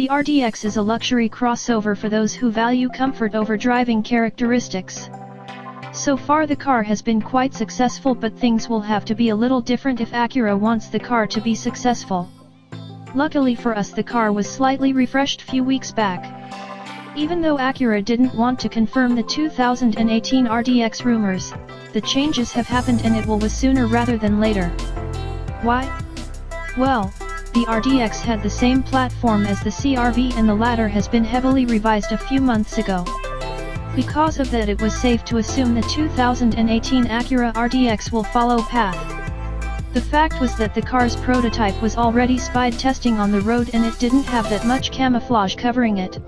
The RDX is a luxury crossover for those who value comfort over driving characteristics. So far the car has been quite successful, but things will have to be a little different if Acura wants the car to be successful. Luckily for us, the car was slightly refreshed few weeks back. Even though Acura didn't want to confirm the 2018 RDX rumors, the changes have happened and it will was sooner rather than later. Why? Well, the RDX had the same platform as the CR-V and the latter has been heavily revised a few months ago. Because of that, it was safe to assume the 2018 Acura RDX will follow path. The fact was that the car's prototype was already spied testing on the road and it didn't have that much camouflage covering it.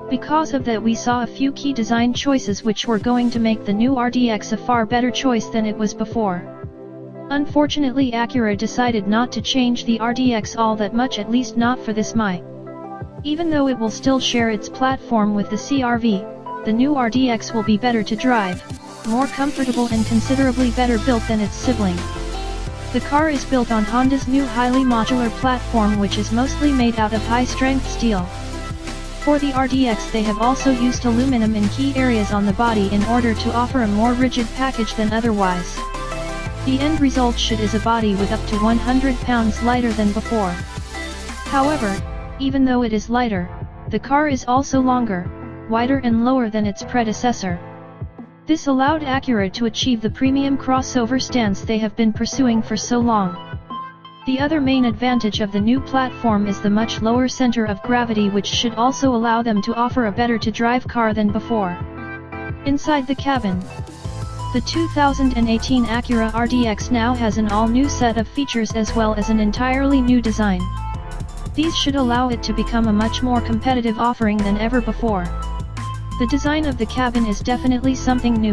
Because of that, we saw a few key design choices which were going to make the new RDX a far better choice than it was before. Unfortunately, Acura decided not to change the RDX all that much, at least not for this MI. Even though it will still share its platform with the CR-V, the new RDX will be better to drive, more comfortable and considerably better built than its sibling. The car is built on Honda's new highly modular platform, which is mostly made out of high-strength steel. For the RDX they have also used aluminum in key areas on the body in order to offer a more rigid package than otherwise. The end result is a body with up to 100 pounds lighter than before. However, even though it is lighter, the car is also longer, wider and lower than its predecessor. This allowed Acura to achieve the premium crossover stance they have been pursuing for so long. The other main advantage of the new platform is the much lower center of gravity, which should also allow them to offer a better to drive car than before. Inside the cabin, the 2018 Acura RDX now has an all-new set of features as well as an entirely new design. These should allow it to become a much more competitive offering than ever before. The design of the cabin is definitely something new,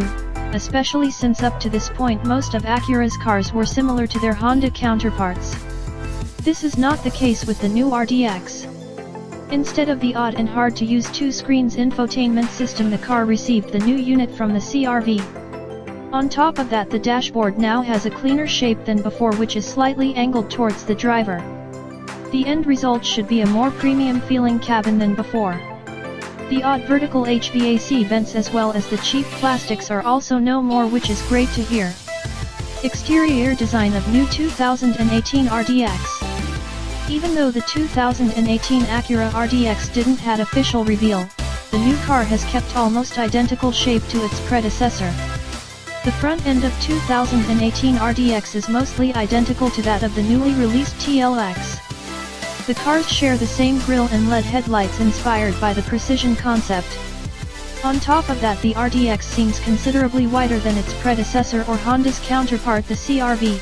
especially since up to this point most of Acura's cars were similar to their Honda counterparts. This is not the case with the new RDX. Instead of the odd and hard to use two screens infotainment system, the car received the new unit from the CR-V. On top of that, the dashboard now has a cleaner shape than before, which is slightly angled towards the driver. The end result should be a more premium feeling cabin than before. The odd vertical HVAC vents as well as the cheap plastics are also no more, which is great to hear. Exterior design of new 2018 RDX. Even though the 2018 Acura RDX didn't have official reveal, the new car has kept almost identical shape to its predecessor. The front end of 2018 RDX is mostly identical to that of the newly released TLX. The cars share the same grille and LED headlights inspired by the Precision concept. On top of that, the RDX seems considerably wider than its predecessor or Honda's counterpart, the CR-V.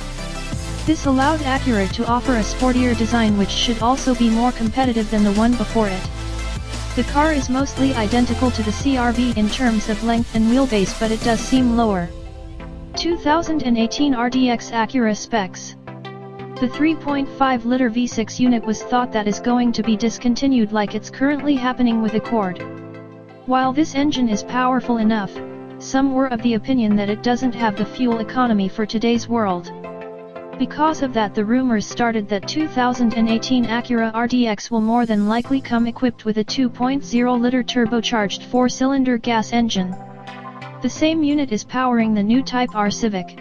This allowed Acura to offer a sportier design which should also be more competitive than the one before it. The car is mostly identical to the CR-V in terms of length and wheelbase, but it does seem lower. 2018 RDX Acura specs. The 3.5-liter V6 unit was thought that is going to be discontinued like it's currently happening with Accord. While this engine is powerful enough, some were of the opinion that it doesn't have the fuel economy for today's world. Because of that, the rumors started that 2018 Acura RDX will more than likely come equipped with a 2.0-liter turbocharged 4-cylinder gas engine. The same unit is powering the new Type R Civic.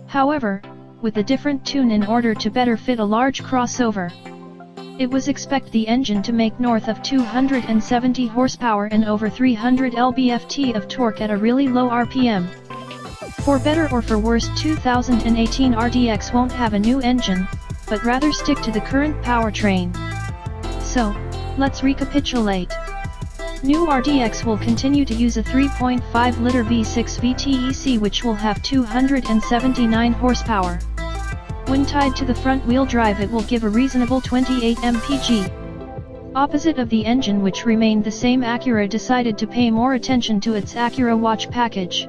However, with a different tune in order to better fit a large crossover. It was expected the engine to make north of 270 horsepower and over 300 lb-ft of torque at a really low RPM. For better or for worse, 2018 RDX won't have a new engine, but rather stick to the current powertrain. So, let's recapitulate. New RDX will continue to use a 3.5-liter V6 VTEC which will have 279 horsepower. When tied to the front-wheel drive, it will give a reasonable 28 mpg. Opposite of the engine, which remained the same, Acura decided to pay more attention to its Acura Watch package.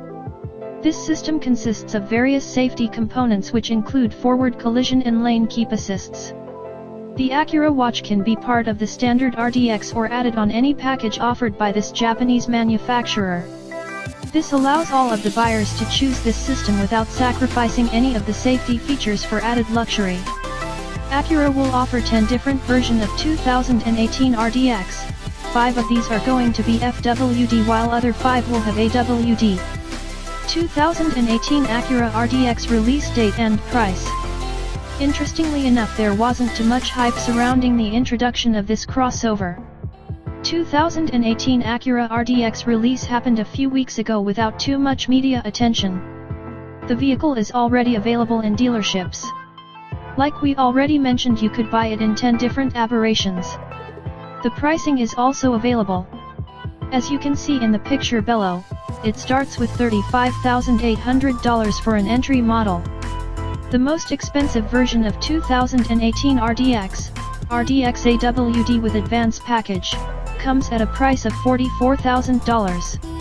This system consists of various safety components which include forward collision and lane keep assists. The Acura Watch can be part of the standard RDX or added on any package offered by this Japanese manufacturer. This allows all of the buyers to choose this system without sacrificing any of the safety features for added luxury. Acura will offer 10 different versions of 2018 RDX. 5 of these are going to be FWD while other 5 will have AWD. 2018 Acura RDX release date and price. Interestingly enough, there wasn't too much hype surrounding the introduction of this crossover. 2018 Acura RDX release happened a few weeks ago without too much media attention. The vehicle is already available in dealerships. Like we already mentioned, you could buy it in 10 different aberrations. The pricing is also available. As you can see in the picture below, it starts with $35,800 for an entry model. The most expensive version of 2018 RDX, RDX AWD with advanced package, comes at a price of $44,000.